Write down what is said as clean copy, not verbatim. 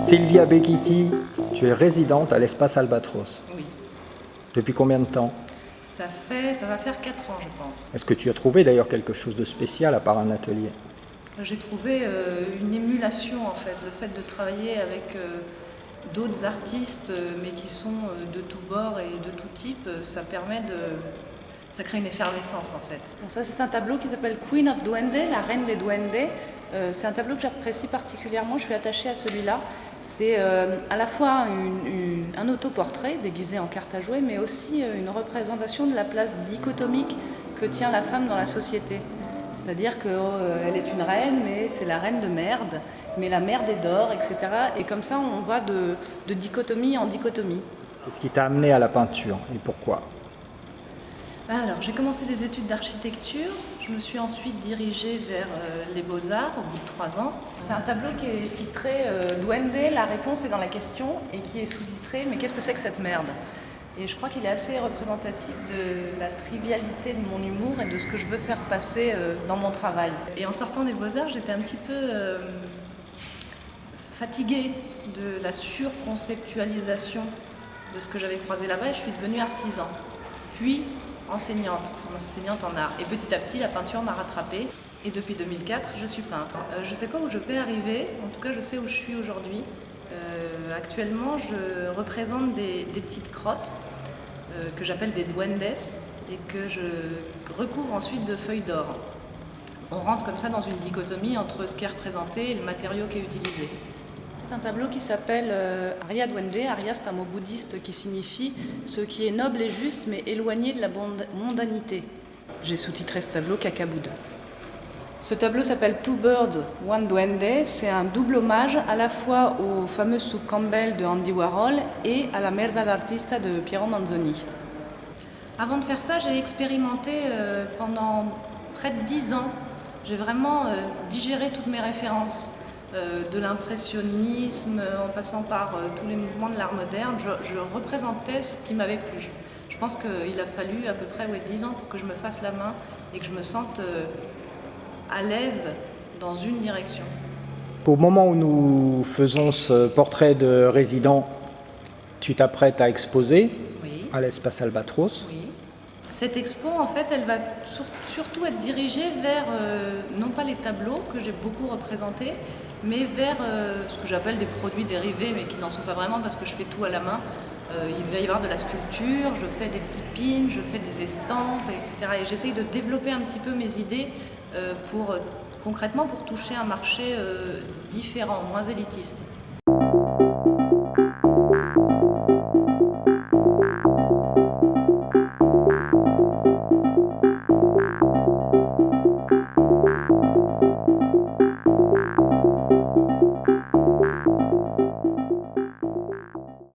Sylvia Becchitti, tu es résidente à l'Espace Albatros. Oui. Depuis combien de temps? Ça va faire 4 ans, je pense. Est-ce que tu as trouvé d'ailleurs quelque chose de spécial à part un atelier? J'ai trouvé une émulation en fait, le fait de travailler avec d'autres artistes, mais qui sont de tous bords et de tout type, ça crée une effervescence en fait. Bon, ça c'est un tableau qui s'appelle Queen of Duende, la reine des duendes. C'est un tableau que j'apprécie particulièrement, je suis attachée à celui-là. C'est à la fois un autoportrait déguisé en carte à jouer, mais aussi une représentation de la place dichotomique que tient la femme dans la société. C'est-à-dire qu'elle est une reine, mais c'est la reine de merde, mais la merde est d'or, etc. Et comme ça, on va de dichotomie en dichotomie. Qu'est-ce qui t'a amené à la peinture et pourquoi? Alors, j'ai commencé des études d'architecture. Je me suis ensuite dirigée vers les Beaux-Arts au bout de 3 ans. C'est un tableau qui est titré Duende, la réponse est dans la question, et qui est sous-titré Mais qu'est-ce que c'est que cette merde? Et je crois qu'il est assez représentatif de la trivialité de mon humour et de ce que je veux faire passer dans mon travail. Et en sortant des Beaux-Arts, j'étais un petit peu fatiguée de la surconceptualisation de ce que j'avais croisé là-bas et je suis devenue artisan. Puis enseignante en art. Et petit à petit, la peinture m'a rattrapée. Et depuis 2004, je suis peintre. Je ne sais pas où je vais arriver, en tout cas je sais où je suis aujourd'hui. Actuellement, je représente des petites crottes que j'appelle des duendes et que je recouvre ensuite de feuilles d'or. On rentre comme ça dans une dichotomie entre ce qui est représenté et le matériau qui est utilisé. C'est un tableau qui s'appelle Arya Duende. Arya, c'est un mot bouddhiste qui signifie ce qui est noble et juste, mais éloigné de la mondanité. J'ai sous-titré ce tableau Cacaboud. Ce tableau s'appelle Two Birds, One Duende. C'est un double hommage à la fois au fameux Soup Campbell de Andy Warhol et à la Merda d'Artista de Piero Manzoni. Avant de faire ça, j'ai expérimenté pendant près de 10 ans. J'ai vraiment digéré toutes mes références. De l'impressionnisme, en passant par tous les mouvements de l'art moderne, je représentais ce qui m'avait plu. Je pense qu'il a fallu à peu près 10 ans pour que je me fasse la main et que je me sente à l'aise dans une direction. Au moment où nous faisons ce portrait de résident, tu t'apprêtes à exposer à l'Espace Albatros. Oui. Cette expo, en fait, elle va surtout être dirigée vers, non pas les tableaux que j'ai beaucoup représentés, mais vers ce que j'appelle des produits dérivés, mais qui n'en sont pas vraiment parce que je fais tout à la main. Il va y avoir de la sculpture, je fais des petits pins, je fais des estampes, etc. Et j'essaye de développer un petit peu mes idées concrètement pour toucher un marché différent, moins élitiste.